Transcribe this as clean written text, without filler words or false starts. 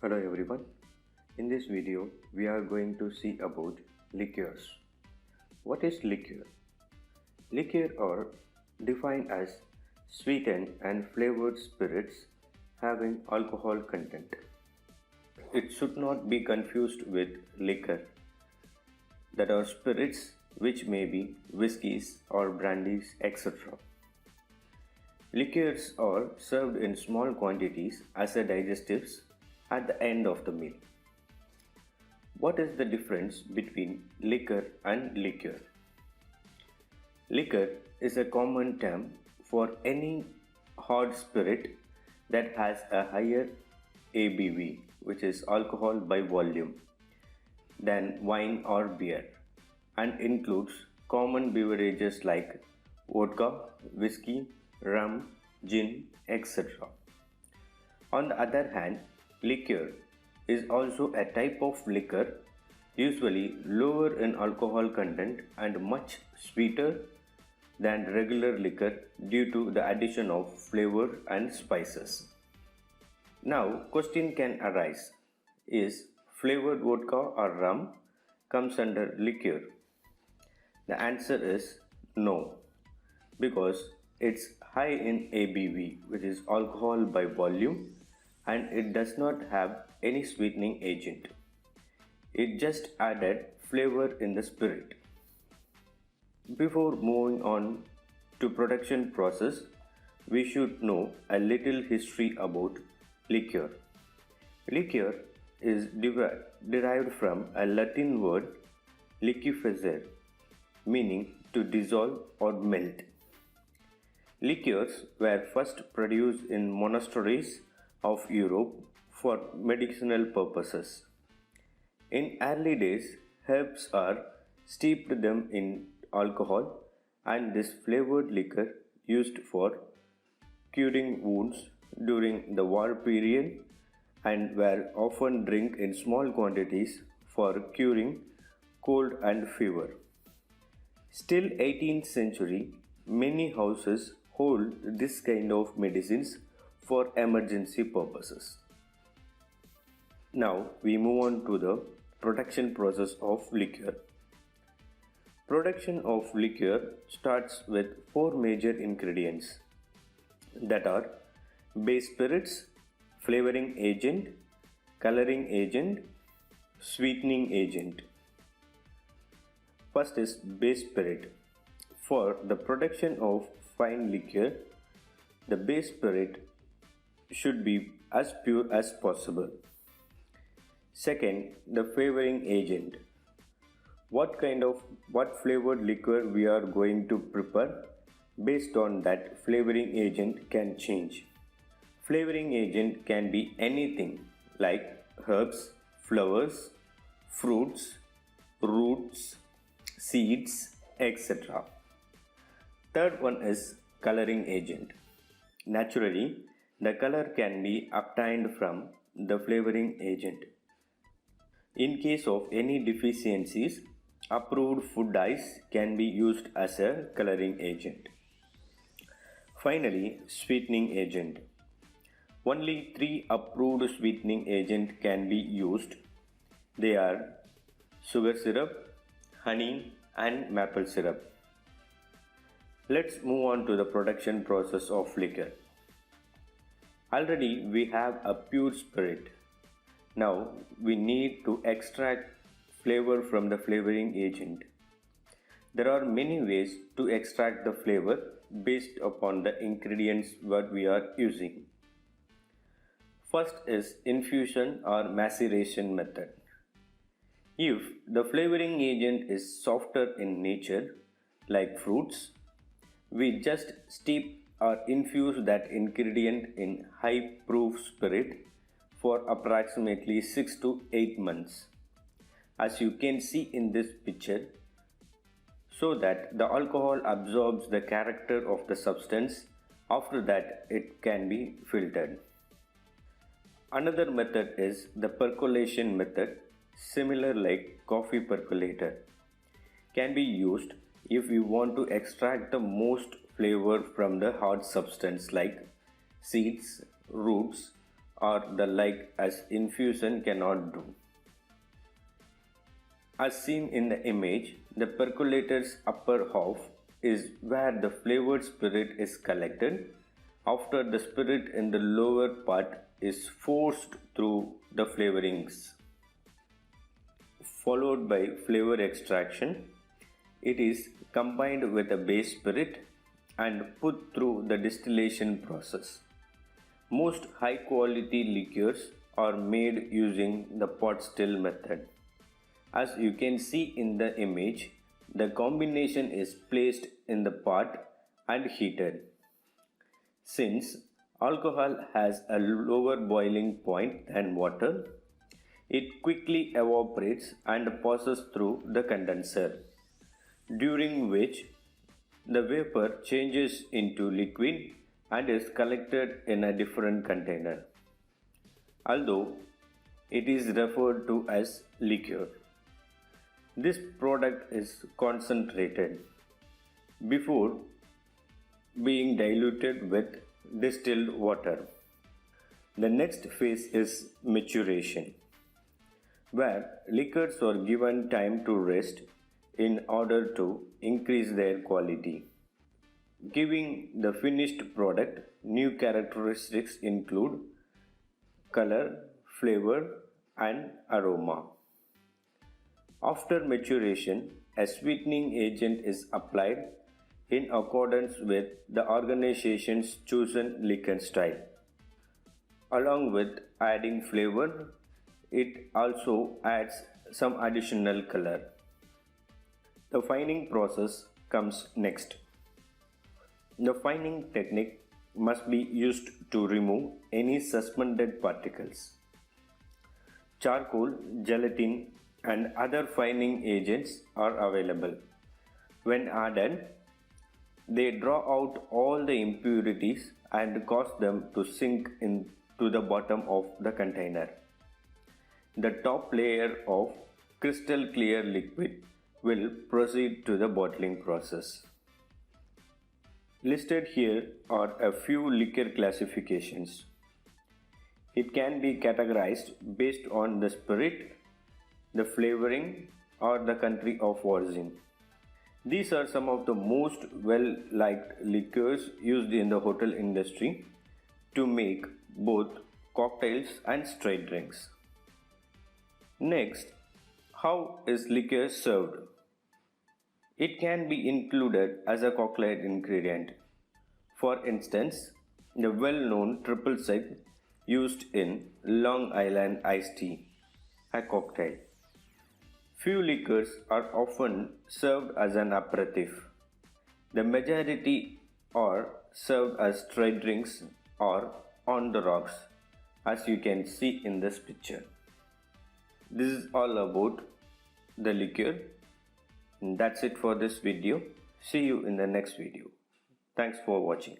Hello everyone. In this video, we are going to see about liqueurs. What is liqueur? Liqueur are defined as sweetened and flavored spirits having alcohol content. It should not be confused with liquor, that are spirits which may be whiskies or brandies, etc. Liqueurs are served in small quantities as a digestives at the end of the meal. What is the difference between liquor and liqueur? Liquor is a common term for any hard spirit that has a higher ABV, which is alcohol by volume, than wine or beer, and includes common beverages like vodka, whiskey, rum, gin, etc. On the other hand, liqueur is also a type of liquor, usually lower in alcohol content and much sweeter than regular liquor due to the addition of flavor and spices. Now, question can arise: is flavored vodka or rum comes under liqueur? The answer is no, because it's high in ABV, which is alcohol by volume, and it does not have any sweetening agent. It just added flavor in the spirit. Before moving on to production process, we should know a little history about liqueur. Liqueur is derived from a Latin word liquefacere, meaning to dissolve or melt. Liqueurs were first produced in monasteries of Europe for medicinal purposes. In early days, herbs are steeped them in alcohol, and this flavored liquor used for curing wounds during the war period and were often drunk in small quantities for curing cold and fever. Still 18th century, many houses hold this kind of medicines for emergency purposes. Now we move on to the production process of liqueur. Production of liqueur starts with four major ingredients, that are base spirits, flavoring agent, coloring agent, sweetening agent. First is base spirit. For the production of fine liqueur, the base spirit should be as pure as possible. Second, the flavoring agent. What flavored liqueur we are going to prepare, based on that flavoring agent can change. Flavoring agent can be anything like herbs, flowers, fruits, roots, seeds, etc. Third one is coloring agent. Naturally, the color can be obtained from the flavoring agent. In case of any deficiencies, approved food dyes can be used as a coloring agent. Finally, sweetening agent. Only three approved sweetening agents can be used. They are sugar syrup, honey, and maple syrup. Let's move on to the production process of liquor. Already we have a pure spirit. Now we need to extract flavor from the flavoring agent. There are many ways to extract the flavor based upon the ingredients what we are using. First is infusion or maceration method. If the flavoring agent is softer in nature, like fruits, we just steep or infuse that ingredient in high proof spirit for approximately 6 to 8 months. As you can see in this picture, so that the alcohol absorbs the character of the substance. After that, it can be filtered. Another method is the percolation method, similar like coffee percolator. Can be used if we want to extract the most flavor from the hard substance like seeds, roots, or the like as infusion cannot do. As seen in the image, the percolator's upper half is where the flavored spirit is collected after the spirit in the lower part is forced through the flavorings. Followed by flavor extraction, it is combined with a base spirit and put through the distillation process. Most high quality liqueurs are made using the pot still method. As you can see in the image, the combination is placed in the pot and heated. Since alcohol has a lower boiling point than water, it quickly evaporates and passes through the condenser, during which the vapor changes into liquid and is collected in a different container. Although it is referred to as liqueur, this product is concentrated before being diluted with distilled water. The next phase is maturation, where liquors are given time to rest in order to increase their quality. Giving the finished product new characteristics include color, flavor, and aroma. After maturation, a sweetening agent is applied in accordance with the organization's chosen liquor style. Along with adding flavor, it also adds some additional color. The fining process comes next. The fining technique must be used to remove any suspended particles. Charcoal, gelatin, and other fining agents are available. When added, they draw out all the impurities and cause them to sink into the bottom of the container. The top layer of crystal clear liquid will proceed to the bottling process. Listed here are a few liquor classifications. It can be categorized based on the spirit, the flavoring, or the country of origin. These are some of the most well-liked liqueurs used in the hotel industry to make both cocktails and straight drinks. Next, how is liqueur served? It can be included as a cocktail ingredient. For instance, the well-known triple sec used in Long Island iced tea, a cocktail. Few liqueurs are often served as an aperitif. The majority are served as straight drinks or on the rocks, as you can see in this picture. This is all about the liqueur. And that's it for this video. See you in the next video. Thanks for watching.